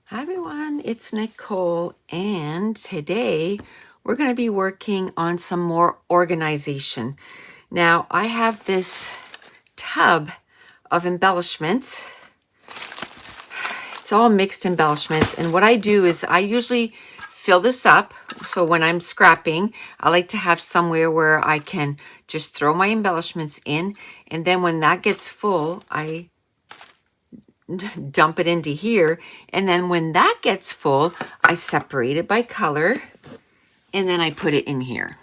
Hi everyone, it's Nicole, and today we're going to be working on some more organization. Now, I have this tub of embellishments. It's all mixed embellishments, and what I do is I usually fill this up. So when I'm scrapping, I like to have somewhere where I can just throw my embellishments in, and then when that gets full, I dump it into here, and then when that gets full, I separate it by color, and then I put it in here.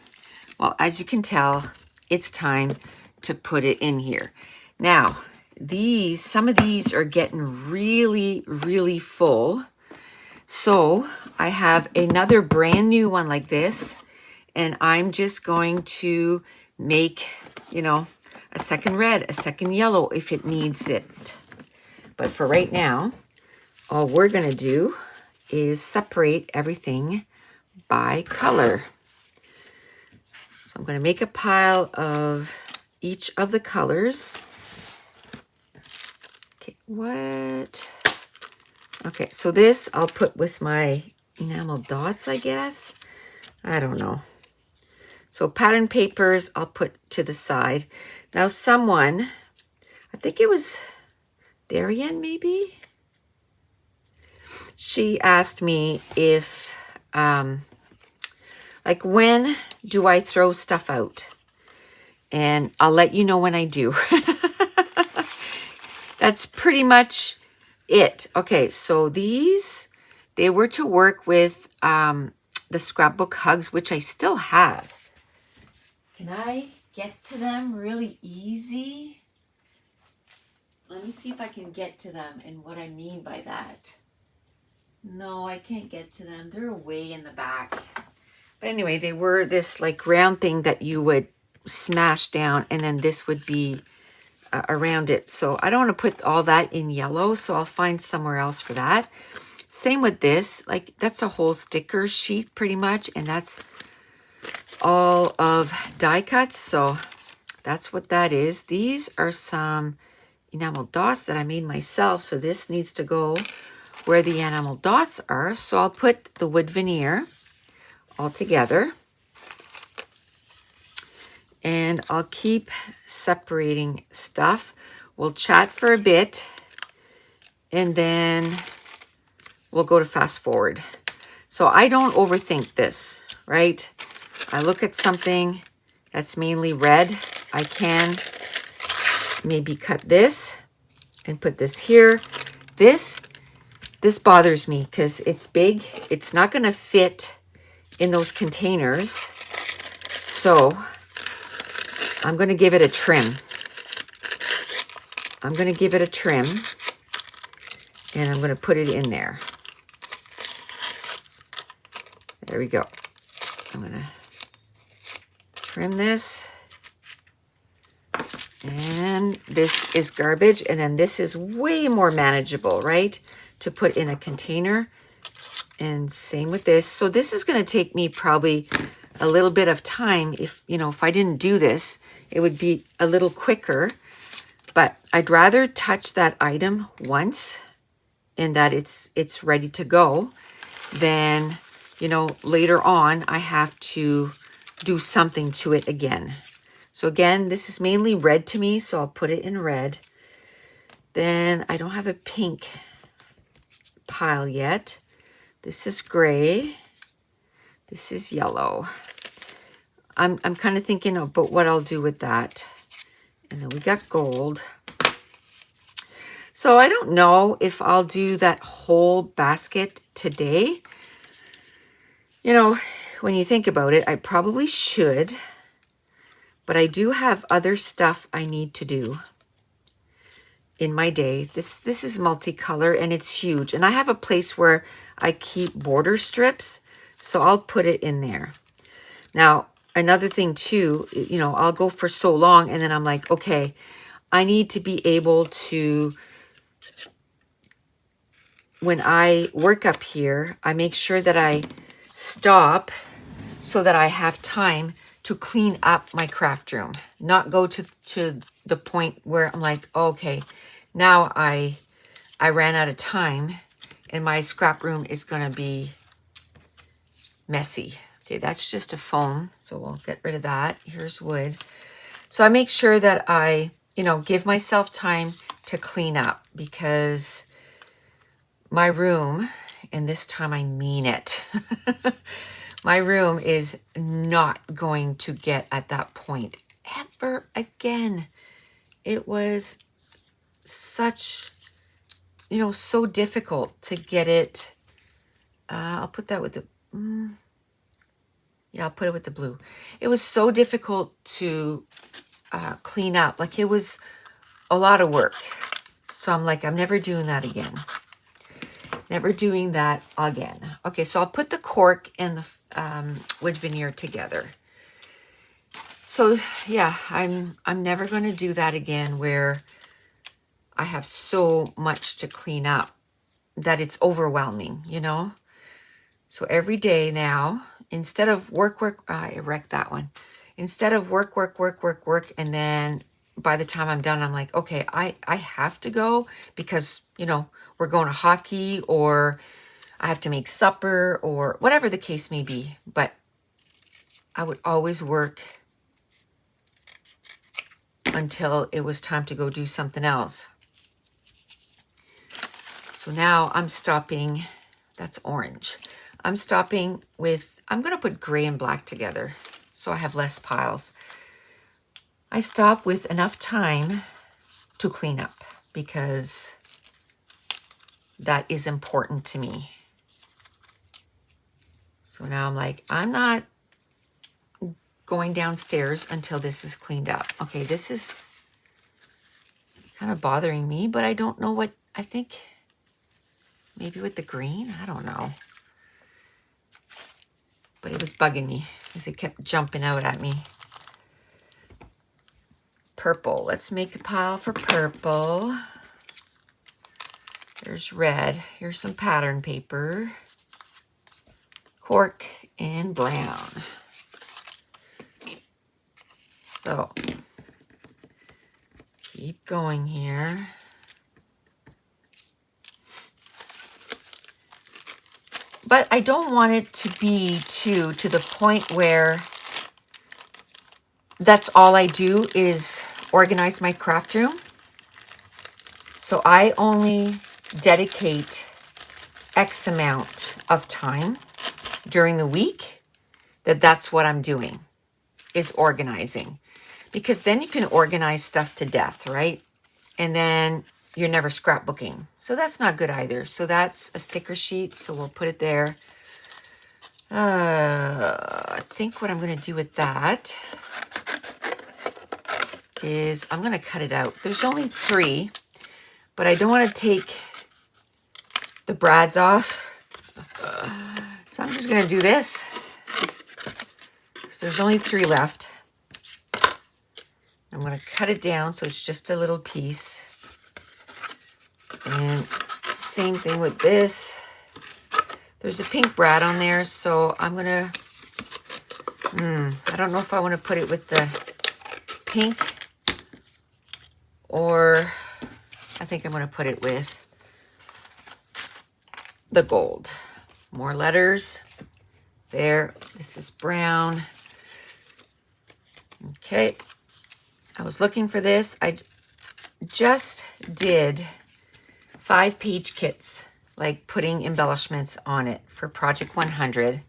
Well, as you can tell, it's time to put it in here. Now, some of these are getting really full. So I have another brand new one like this, and I'm just going to make, a second red, a second yellow if it needs it. But for right now, all we're going to do is separate everything by color. So I'm going to make a pile of each of the colors. Okay, Okay, so this I'll put with my enamel dots, I guess. I don't know. So pattern papers I'll put to the side. Now someone, I think it was Darian maybe? She asked me if, like, when do I throw stuff out? And I'll let you know when I do. That's pretty much it. Okay, so they were to work with the scrapbook hugs, which I still have. Can I get to them really easy? Let me see if I can get to them and what I mean by that. No, I can't get to them. They're way in the back. But anyway, they were this like round thing that you would smash down, and then this would be around it. So I don't want to put all that in yellow, so I'll find somewhere else for that. Same with this, like that's a whole sticker sheet pretty much, and that's all of DieCuts. So that's what that is. These are some enamel dots that I made myself, so this needs to go where the enamel dots are. So I'll put the wood veneer all together, and I'll keep separating stuff. We'll chat for a bit, and then we'll go to fast forward. So I don't overthink this, right? I look at something that's mainly red. I can maybe cut this and put this here. This bothers me because it's big. It's not going to fit in those containers. So I'm going to give it a trim. I'm going to give it a trim, and I'm going to put it in there. There we go. I'm going to trim this. And this is garbage. And then this is way more manageable, right? To put in a container. And same with this. So this is going to take me probably a little bit of time. If I didn't do this, it would be a little quicker. But I'd rather touch that item once and that it's ready to go than, later on I have to do something to it again. So again, this is mainly red to me, so I'll put it in red. Then I don't have a pink pile yet. This is gray. This is yellow. I'm kind of thinking about what I'll do with that. And then we got gold. So I don't know if I'll do that whole basket today. When you think about it, I probably should. But I do have other stuff I need to do in my day. This is multicolor and it's huge. And I have a place where I keep border strips. So I'll put it in there. Now, another thing too, I'll go for so long and then I'm like, okay, I need to be able to, when I work up here, I make sure that I stop so that I have time to clean up my craft room, not go to the point where I'm like, okay, now I ran out of time and my scrap room is going to be messy. Okay, that's just a foam, so we'll get rid of that. Here's wood. So I make sure that I, give myself time to clean up, because my room, and this time I mean it, my room is not going to get at that point ever again. It was such, so difficult to get it. I'll put that with the, yeah, I'll put it with the blue. It was so difficult to clean up. Like, it was a lot of work. So I'm like, I'm never doing that again. Never doing that again. Okay, so I'll put the cork and the wood veneer together. So yeah, I'm never going to do that again, where I have so much to clean up that it's overwhelming, So every day now, instead of work, I wrecked that one. Instead of work, and then by the time I'm done, I'm like, okay, I have to go, because, we're going to hockey, or I have to make supper, or whatever the case may be. But I would always work until it was time to go do something else. So now I'm stopping. That's orange. I'm stopping with, I'm going to put gray and black together so I have less piles. I stop with enough time to clean up, because that is important to me. So now I'm like, I'm not going downstairs until this is cleaned up. Okay, this is kind of bothering me, but I don't know what, I think maybe with the green, I don't know. But it was bugging me as it kept jumping out at me. Purple, let's make a pile for purple. There's red, here's some pattern paper. Cork and brown. So, keep going here. But I don't want it to be to the point where that's all I do is organize my craft room. So I only dedicate X amount of time during the week that's what I'm doing, is organizing. Because then you can organize stuff to death, right? And then you're never scrapbooking. So that's not good either. So that's a sticker sheet. So we'll put it there. I think what I'm going to do with that is I'm going to cut it out. There's only 3, but I don't want to take the brads off. So I'm just going to do this, because there's only 3 left. I'm going to cut it down so it's just a little piece. And same thing with this. There's a pink brad on there, so I'm going to, I don't know if I want to put it with the pink, or I think I'm going to put it with the gold. More letters. There. This is brown. Okay. I was looking for this. I just did 5-page kits, like putting embellishments on it for Project 100.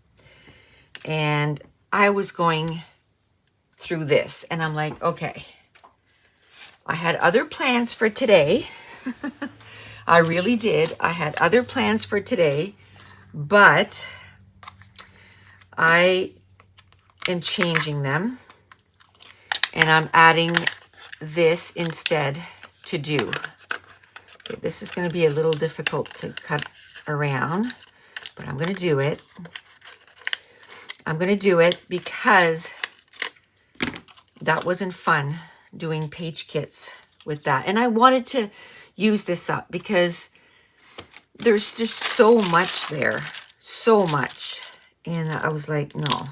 And I was going through this, and I'm like, okay, I had other plans for today. I really did. I had other plans for today, but I am changing them, and I'm adding this instead to do. Okay, this is going to be a little difficult to cut around, but I'm going to do it. I'm going to do it because that wasn't fun, doing page kits with that. And I wanted to use this up because there's just so much there, so much. And I was like, no,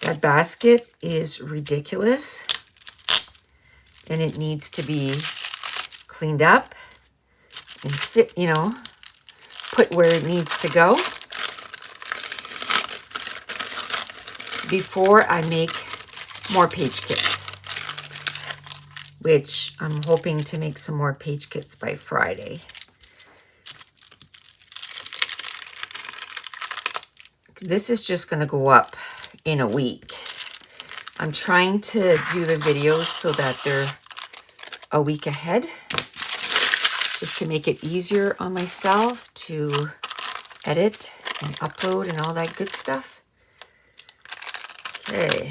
that basket is ridiculous and it needs to be cleaned up and fit, put where it needs to go before I make more page kits, which I'm hoping to make some more page kits by Friday. This is just going to go up in a week. I'm trying to do the videos so that they're a week ahead, just to make it easier on myself to edit and upload and all that good stuff. Okay.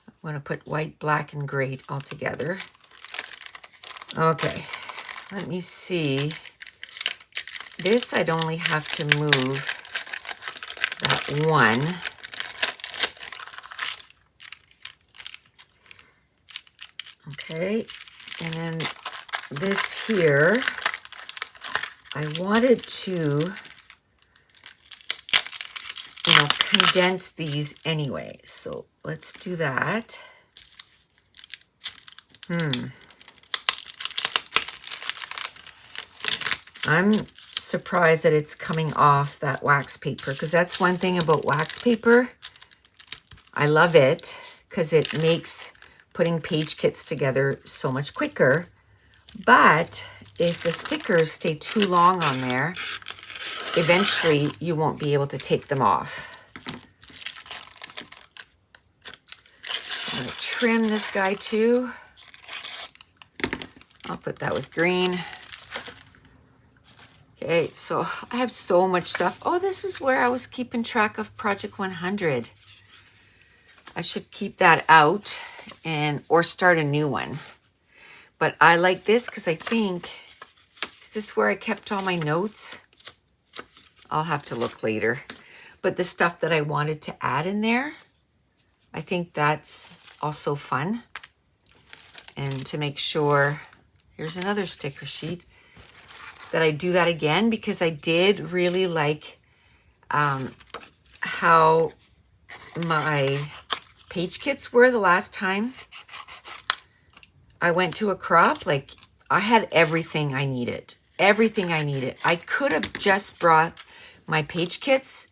I'm going to put white, black, and gray all together. Okay. Let me see. This I'd only have to move that one. Okay, and then this here, I wanted to, condense these anyway. So let's do that. I'm surprised that it's coming off that wax paper, because that's one thing about wax paper. I love it because it makes putting page kits together so much quicker. But if the stickers stay too long on there, eventually you won't be able to take them off. I'm going to trim this guy too. I'll put that with green. Okay, so I have so much stuff. Oh, this is where I was keeping track of Project 100. I should keep that out or start a new one. But I like this because I think, is this where I kept all my notes? I'll have to look later. But the stuff that I wanted to add in there, I think that's also fun. And to make sure, here's another sticker sheet, that I do that again, because I did really like how my page kits were the last time I went to a crop. Like, I had everything I needed. Everything I needed. I could have just brought my page kits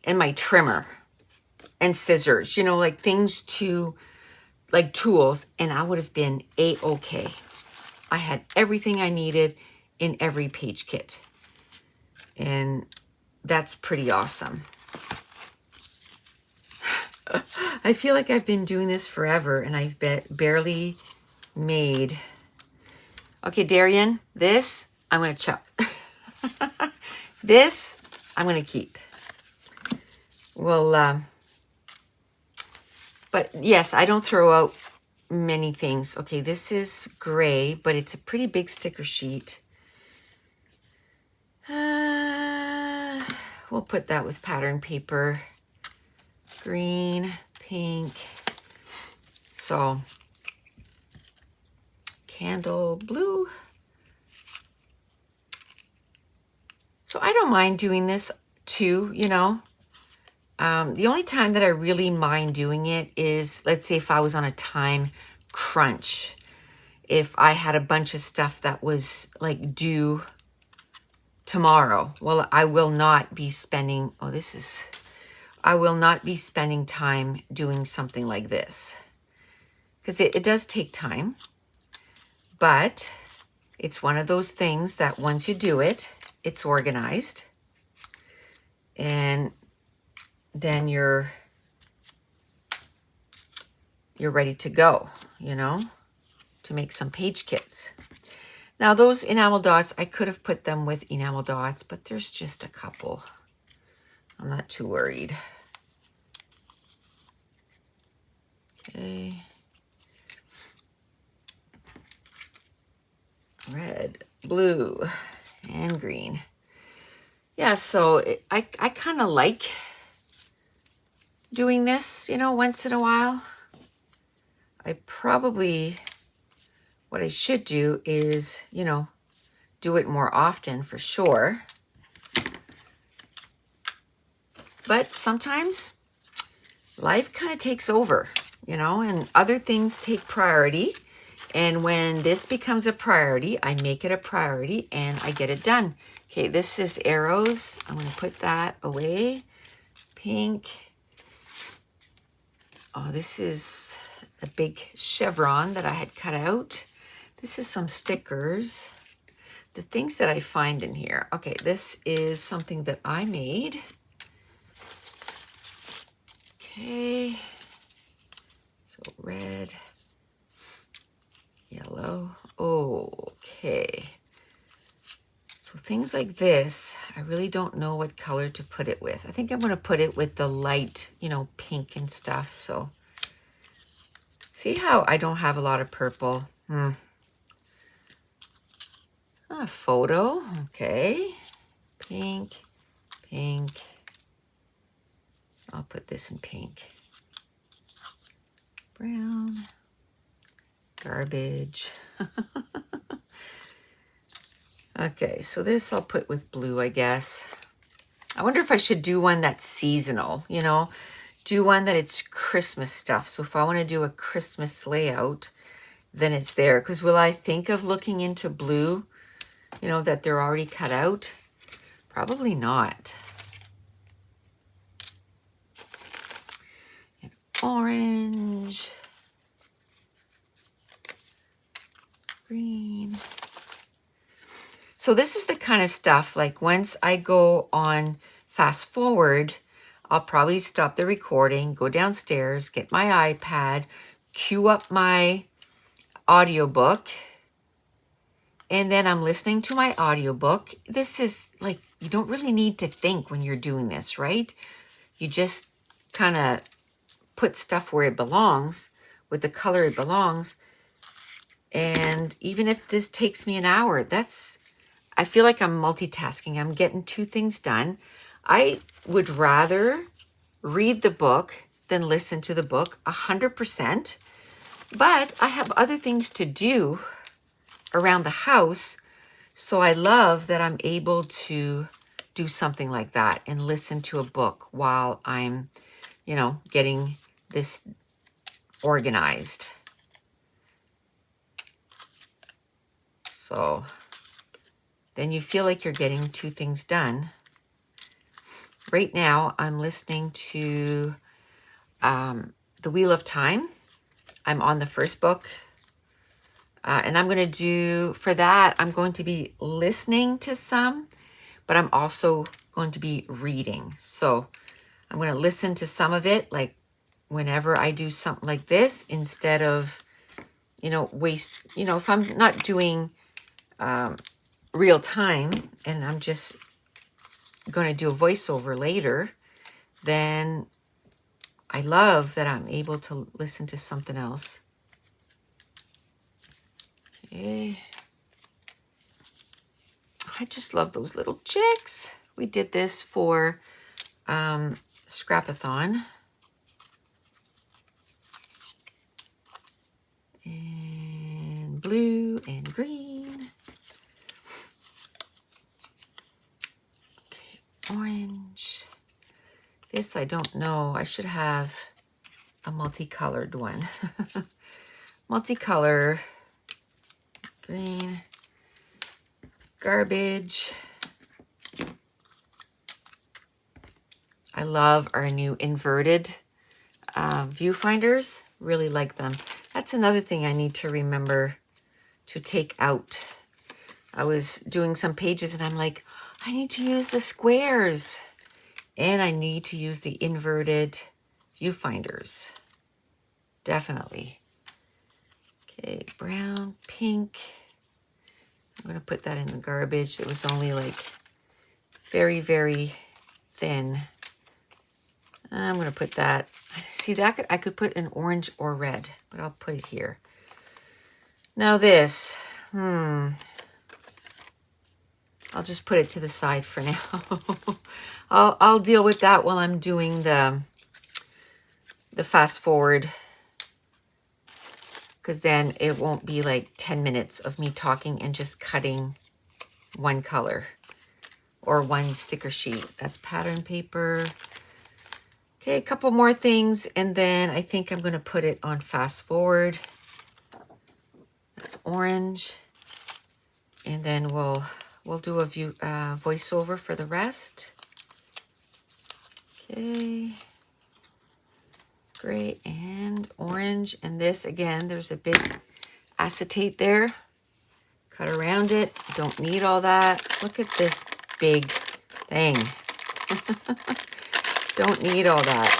and my trimmer and scissors, like things to, like tools, and I would have been A-okay. I had everything I needed in every page kit. And that's pretty awesome. I feel like I've been doing this forever and I've barely made. Okay, Darian, this I'm going to chuck. This I'm going to keep. Well, but yes, I don't throw out many things. Okay, this is gray, but it's a pretty big sticker sheet. We'll put that with pattern paper. Green, pink. So, candle blue. So I don't mind doing this too, The only time that I really mind doing it is, let's say if I was on a time crunch. If I had a bunch of stuff that was like due tomorrow. Well, I will not be spending, I will not be spending time doing something like this. Because it does take time. But it's one of those things that once you do it, it's organized. And then you're ready to go, to make some page kits. Now those enamel dots, I could have put them with enamel dots, but there's just a couple. I'm not too worried. Okay. Red, blue, and green. Yeah, so I kind of like doing this, once in a while. I probably, what I should do is, do it more often for sure. But sometimes life kind of takes over, and other things take priority. And when this becomes a priority, I make it a priority and I get it done. Okay, this is arrows. I'm going to put that away. Pink. Oh, this is a big chevron that I had cut out. This is some stickers. The things that I find in here. Okay, this is something that I made. Okay. So red, yellow. Oh, okay. So things like this, I really don't know what color to put it with. I think I'm going to put it with the light, you know, pink and stuff. So see how I don't have a lot of purple? A photo, okay. Pink, pink. I'll put this in pink. Brown, garbage. Okay, so this I'll put with blue, I guess. I wonder if I should do one that's seasonal, you know, do one that it's Christmas stuff. So if I want to do a Christmas layout, then it's there. Because will I think of looking into blue, you know, that they're already cut out? Probably not. And orange, green. So this is the kind of stuff, like once I go on fast forward, I'll probably stop the recording, go downstairs, get my iPad, cue up my audiobook, and then I'm listening to my audiobook. This is like, you don't really need to think when you're doing this, right? You just kind of put stuff where it belongs, with the color it belongs. And even if this takes me an hour, I feel like I'm multitasking. I'm getting two things done. I would rather read the book than listen to the book 100%. But I have other things to do around the house. So I love that I'm able to do something like that and listen to a book while I'm, you know, getting this organized. So then you feel like you're getting two things done. Right now, I'm listening to The Wheel of Time. I'm on the first book. And I'm going to do, for that, I'm going to be listening to some, but I'm also going to be reading. So I'm going to listen to some of it, like whenever I do something like this, instead of, you know, if I'm not doing real time and I'm just going to do a voiceover later, then I love that I'm able to listen to something else. Okay. I just love those little chicks. We did this for Scrapathon. And blue and green. Okay, orange. This I don't know. I should have a multicolored one. Multicolor. Green. Garbage. I love our new inverted viewfinders. Really like them. That's another thing I need to remember to take out. I was doing some pages and I'm like, I need to use the squares and I need to use the inverted viewfinders. Definitely. Okay, brown, pink. I'm going to put that in the garbage. It was only like very, very thin. I'm going to put that. See, that I could put in orange or red, but I'll put it here. Now this, I'll just put it to the side for now. I'll deal with that while I'm doing the fast forward, because then it won't be like 10 minutes of me talking and just cutting one color or one sticker sheet. That's pattern paper. Okay, a couple more things, and then I think I'm going to put it on fast forward. That's orange. And then we'll do a voiceover for the rest. Okay. Gray and orange. And this, again, there's a big acetate there. Cut around it. Don't need all that. Look at this big thing. Don't need all that.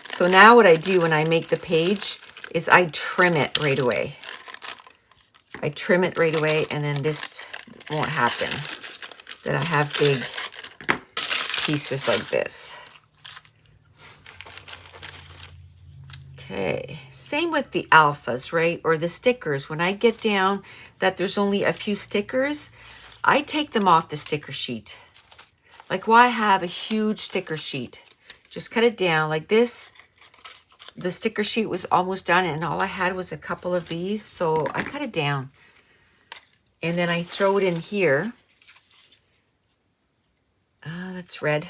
So now what I do when I make the page is I trim it right away. I trim it right away, and then this won't happen, that I have big pieces like this. Okay, same with the alphas, right? Or the stickers. When I get down that there's only a few stickers, I take them off the sticker sheet. Like, why have a huge sticker sheet? Just cut it down like this. The sticker sheet was almost done, and all I had was a couple of these, so I cut it down. And then I throw it in here. That's red.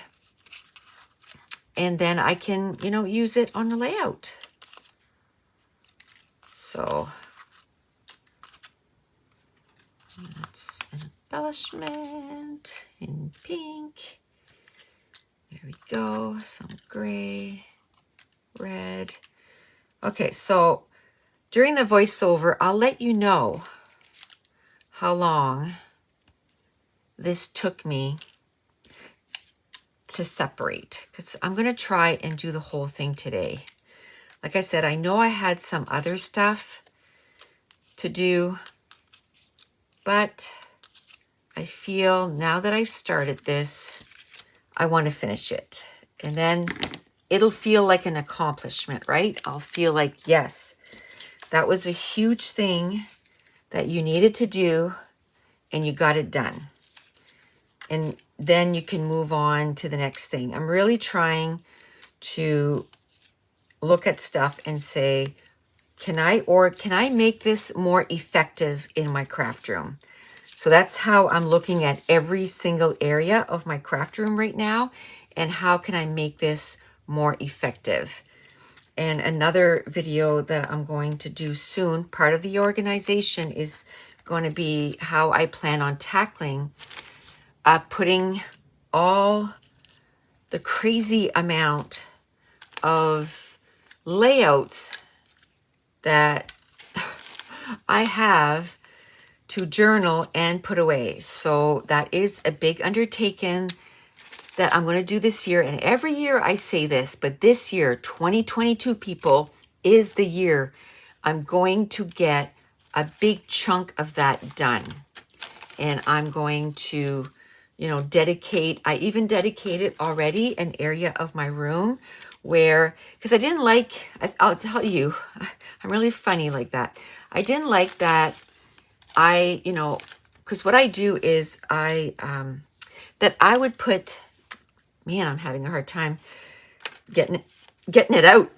And then I can, you know, use it on the layout. So that's an embellishment in pink. There we go. Some gray, red. Okay, so during the voiceover, I'll let you know how long this took me to separate, because I'm going to try and do the whole thing today. Like I said, I know I had some other stuff to do, but I feel now that I've started this, I want to finish it. And then it'll feel like an accomplishment, right? I'll feel like, yes, that was a huge thing that you needed to do and you got it done. And then you can move on to the next thing. I'm really trying to look at stuff and say, can I make this more effective in my craft room? So that's how I'm looking at every single area of my craft room right now, and how can I make this more effective? And another video that I'm going to do soon, part of the organization, is going to be how I plan on tackling putting all the crazy amount of layouts that I have to journal and put away. So that is a big undertaking that I'm going to do this year. And every year I say this, but this year, 2022, people, is the year I'm going to get a big chunk of that done. And I'm going to, you know, I even dedicated already an area of my room where, because I didn't like, I'll tell you, I'm really funny like that. I didn't like that you know, because what I do is that I would put, man, I'm having a hard time getting it out.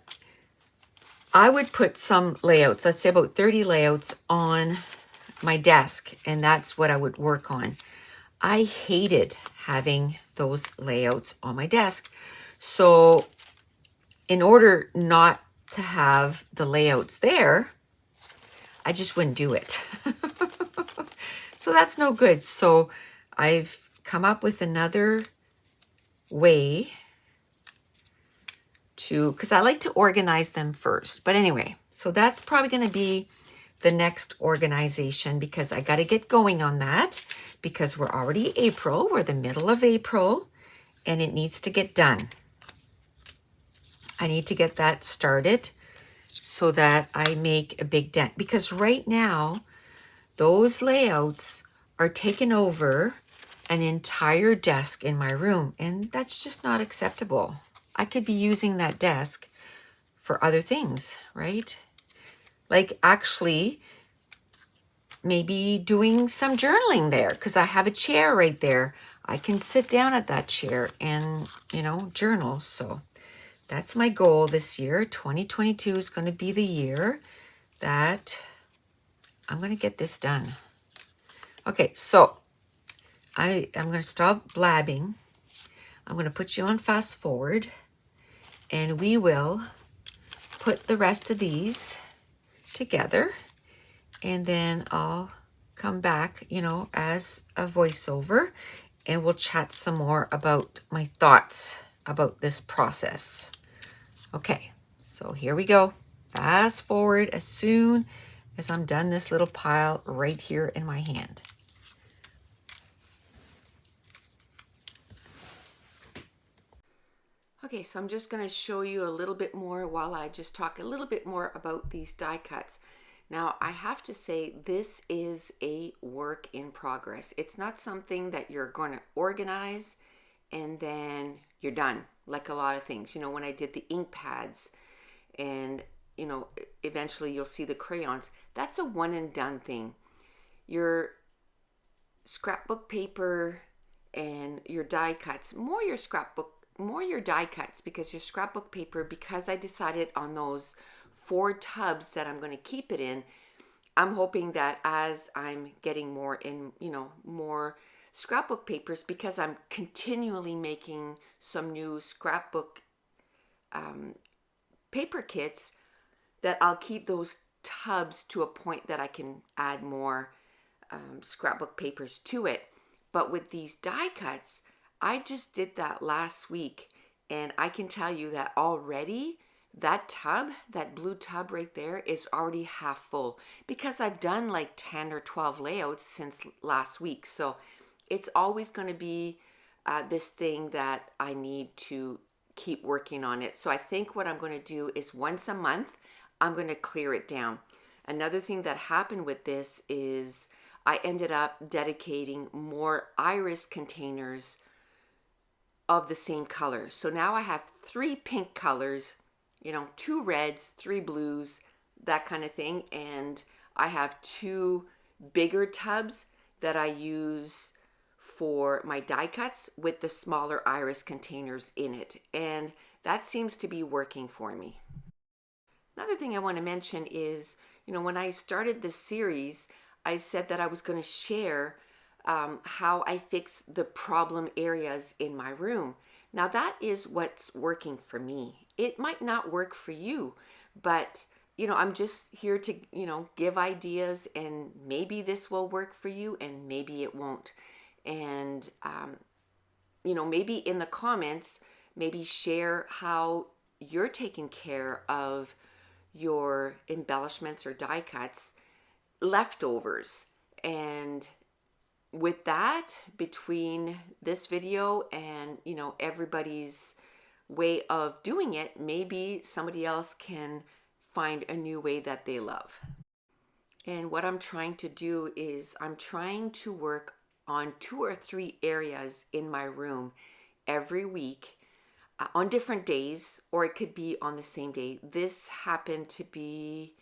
I would put some layouts, let's say about 30 layouts on my desk, and that's what I would work on. I hated having those layouts on my desk. So in order not to have the layouts there, I just wouldn't do it. So that's no good. So I've come up with another way to, because I like to organize them first. But anyway, so that's probably going to be the next organization, because I got to get going on that, because we're already April. We're the middle of April, and it needs to get done. I need to get that started so that I make a big dent, because right now those layouts are taking over an entire desk in my room, and that's just not acceptable. I could be using that desk for other things, right? Like actually maybe doing some journaling there, because I have a chair right there. I can sit down at that chair and, you know, journal. So that's my goal this year. 2022 is going to be the year that I'm going to get this done. Okay, so I'm going to stop blabbing. I'm going to put you on fast forward, and we will put the rest of these together. and then I'll come back, you know, as a voiceover, and we'll chat some more about my thoughts about this process. Okay, so here we go. Fast forward as soon as I'm done this little pile right here in my hand. Okay, so I'm just going to show you a little bit more while I just talk a little bit more about these die cuts. Now, I have to say this is a work in progress. It's not something that you're going to organize and then you're done, like a lot of things. You know, when I did the ink pads and, you know, eventually you'll see the crayons, that's a one and done thing. Your scrapbook paper and your die cuts, more your die cuts, because your scrapbook paper, because I decided on those 4 tubs that I'm going to keep it in, I'm hoping that as I'm getting more in, you know, more scrapbook papers, because I'm continually making some new scrapbook paper kits, that I'll keep those tubs to a point that I can add more scrapbook papers to it. But with these die cuts, I just did that last week, and I can tell you that already that tub, that blue tub right there, is already half full, because I've done like 10 or 12 layouts since last week. So it's always going to be this thing that I need to keep working on it. So I think what I'm going to do is once a month, I'm going to clear it down. Another thing that happened with this is I ended up dedicating more iris containers of the same color. So now I have 3 pink colors, you know, 2 reds, 3 blues, that kind of thing. And I have 2 bigger tubs that I use for my die cuts with the smaller iris containers in it. And that seems to be working for me. Another thing I want to mention is, you know, when I started this series, I said that I was going to share how I fix the problem areas in my room. Now that is what's working for me. It might not work for you, but you know, I'm just here to, you know, give ideas, and maybe this will work for you and maybe it won't. And, you know, maybe in the comments, maybe share how you're taking care of your embellishments or die cuts, leftovers. And with that, between this video and, you know, everybody's way of doing it, maybe somebody else can find a new way that they love. And what I'm trying to do is I'm trying to work on 2 or 3 areas in my room every week on different days, or it could be on the same day. This happened to be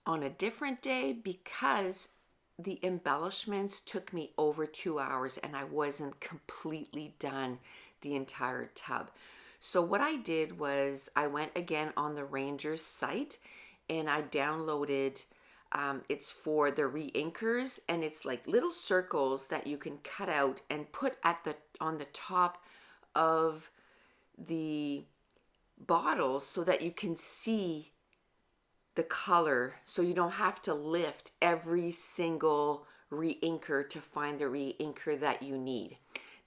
on a different day because the embellishments took me over 2 hours and I wasn't completely done the entire tub. So what I did was I went again on the Rangers site and I downloaded, it's for the reinkers, and it's like little circles that you can cut out and put on the top of the bottles so that you can see the color, so you don't have to lift every single reinker to find the reinker that you need.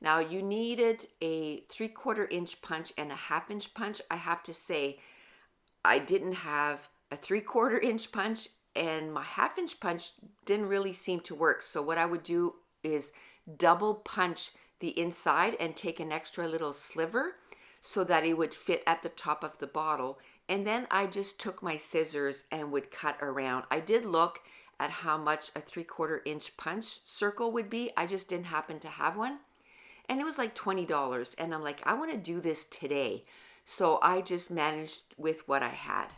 Now you needed a 3/4 inch punch and a 1/2 inch punch. I have to say I didn't have a 3/4 inch punch, and my 1/2 inch punch didn't really seem to work. So what I would do is double punch the inside and take an extra little sliver so that it would fit at the top of the bottle. And then I just took my scissors and would cut around. I did look at how much a 3/4 inch punch circle would be. I just didn't happen to have one. And it was like $20. And I'm like, I want to do this today. So I just managed with what I had.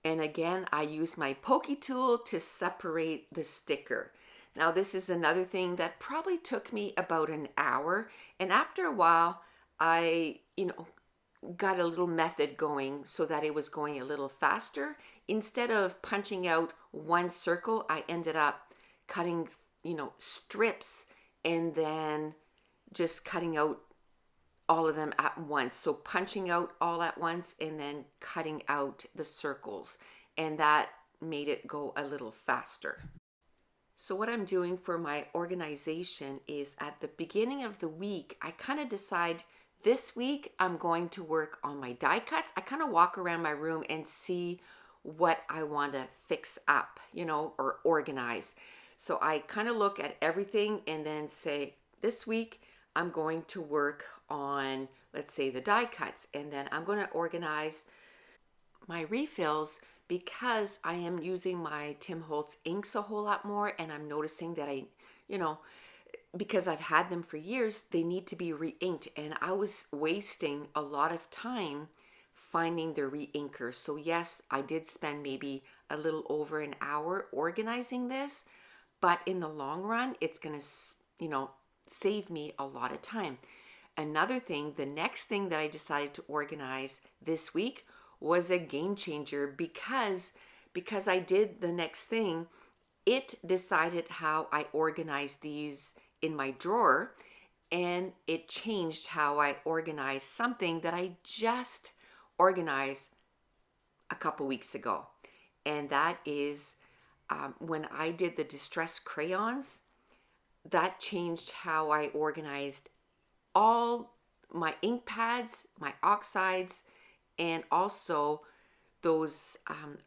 And again, I used my pokey tool to separate the sticker. Now this is another thing that probably took me about an hour. And after a while, I, you know, got a little method going so that it was going a little faster. Instead of punching out one circle, I ended up cutting, you know, strips and then just cutting out all of them at once. So punching out all at once and then cutting out the circles. And that made it go a little faster. So what I'm doing for my organization is at the beginning of the week, I kind of decide this week I'm going to work on my die cuts. I kind of walk around my room and see what I want to fix up, or organize. So I kind of look at everything and then say, this week I'm going to work on, let's say, the die cuts, and then I'm going to organize my refills because I am using my Tim Holtz inks a whole lot more, and I'm noticing that because I've had them for years, they need to be re-inked, and I was wasting a lot of time finding the re-inkers. So yes, I did spend maybe a little over an hour organizing this, but in the long run, it's going to, save me a lot of time. Another thing, the next thing that I decided to organize this week was a game changer because I did the next thing. It decided how I organized these in my drawer, and it changed how I organized something that I just organized a couple weeks ago. And that is when I did the distress crayons, that changed how I organized all my ink pads, my oxides, and also those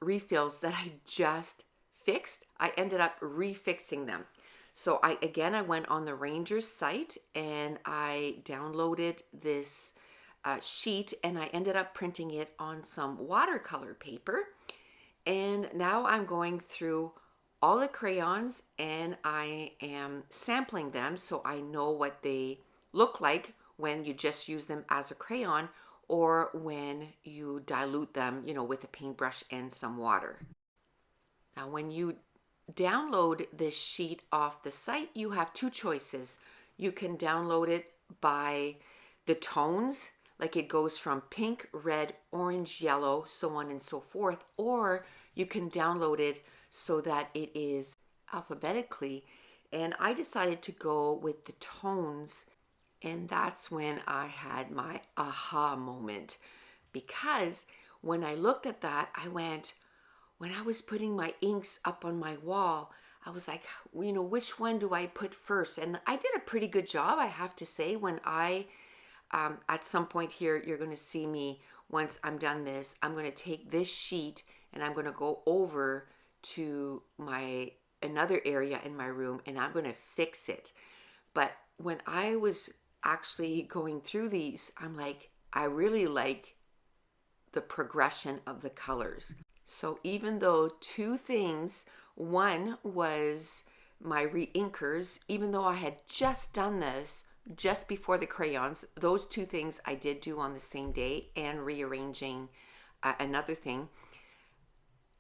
refills that I just fixed. I ended up refixing them. So I went on the Rangers site and I downloaded this sheet, and I ended up printing it on some watercolor paper. And now I'm going through all the crayons and I am sampling them so I know what they look like when you just use them as a crayon or when you dilute them, with a paintbrush and some water. Now, when you download this sheet off the site, you have two choices. You can download it by the tones, like it goes from pink, red, orange, yellow, so on and so forth, or you can download it so that it is alphabetically. And I decided to go with the tones, and that's when I had my aha moment, because when I looked at that, I went, when I was putting my inks up on my wall, I was like, which one do I put first? And I did a pretty good job, I have to say. When I, at some point here, you're going to see me, once I'm done this, I'm going to take this sheet and I'm going to go over to another area in my room and I'm going to fix it. But when I was actually going through these, I'm like, I really like the progression of the colors. So even though two things, one was my reinkers, even though I had just done this just before the crayons, those two things I did do on the same day, and rearranging another thing.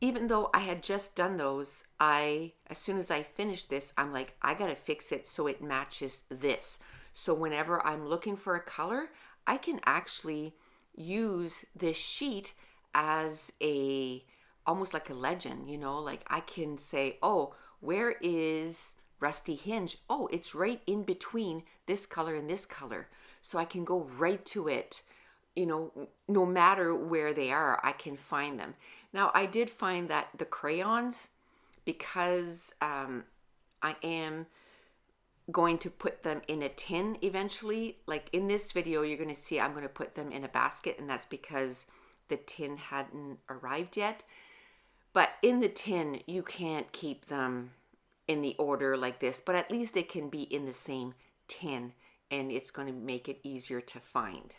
Even though I had just done those, as soon as I finished this, I'm like, I gotta fix it so it matches this. So whenever I'm looking for a color, I can actually use this sheet as almost like a legend, like I can say, oh, where is Rusty Hinge? Oh, it's right in between this color and this color. So I can go right to it, no matter where they are, I can find them. Now, I did find that the crayons, because I am going to put them in a tin eventually. Like in this video, you're going to see I'm going to put them in a basket, and that's because the tin hadn't arrived yet. But in the tin, you can't keep them in the order like this, but at least they can be in the same tin, and it's going to make it easier to find.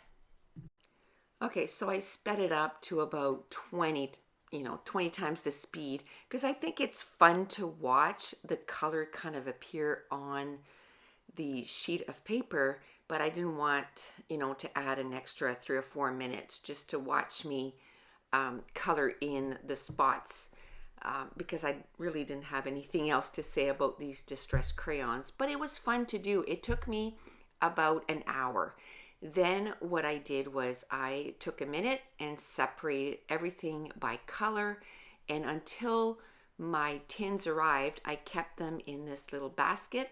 Okay, so I sped it up to about 20 times the speed, because I think it's fun to watch the color kind of appear on the sheet of paper, but I didn't want, to add an extra 3 or 4 minutes just to watch me color in the spots, because I really didn't have anything else to say about these distress crayons, but it was fun to do. It took me about an hour. Then what I did was I took a minute and separated everything by color, and until my tins arrived, I kept them in this little basket,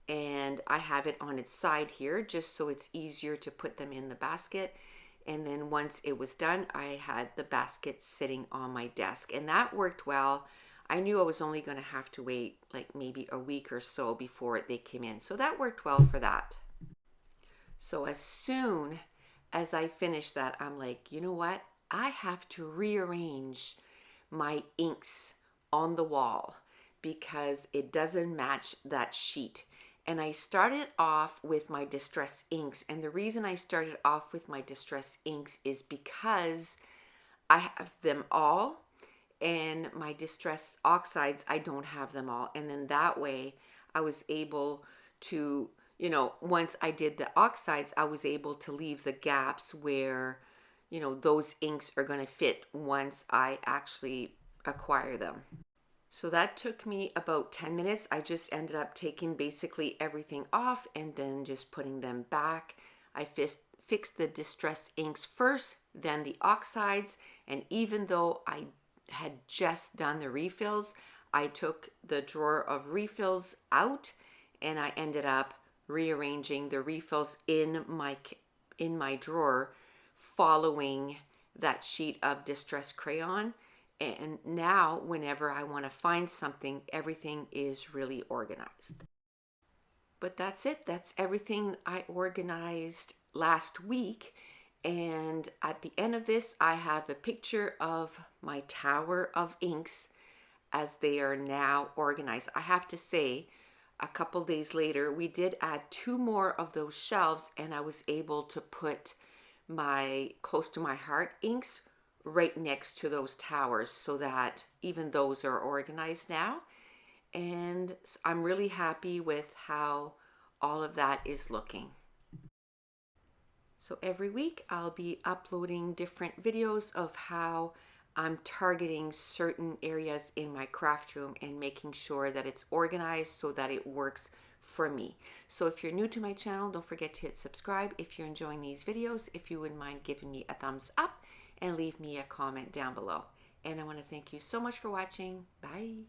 and I have it on its side here just so it's easier to put them in the basket. And then once it was done, I had the basket sitting on my desk, and that worked well. I knew I was only going to have to wait like maybe a week or so before they came in. So that worked well for that. So as soon as I finished that, I'm like, you know what? I have to rearrange my inks on the wall because it doesn't match that sheet. And I started off with my distress inks. And the reason I started off with my distress inks is because I have them all, and my distress oxides, I don't have them all. And then that way I was able to, once I did the oxides, I was able to leave the gaps where, those inks are going to fit once I actually acquire them. So that took me about 10 minutes. I just ended up taking basically everything off and then just putting them back. I fixed the distress inks first, then the oxides. And even though I had just done the refills, I took the drawer of refills out and I ended up rearranging the refills in my drawer following that sheet of distress crayon. And now whenever I want to find something, everything is really organized. But that's it. That's everything I organized last week. And at the end of this, I have a picture of my tower of inks as they are now organized. I have to say, a couple days later, we did add 2 more of those shelves, and I was able to put my close to my heart inks right next to those towers so that even those are organized now. And I'm really happy with how all of that is looking. So every week I'll be uploading different videos of how I'm targeting certain areas in my craft room and making sure that it's organized so that it works for me. So if you're new to my channel, don't forget to hit subscribe. If you're enjoying these videos, if you wouldn't mind giving me a thumbs up and leave me a comment down below. And I want to thank you so much for watching. Bye.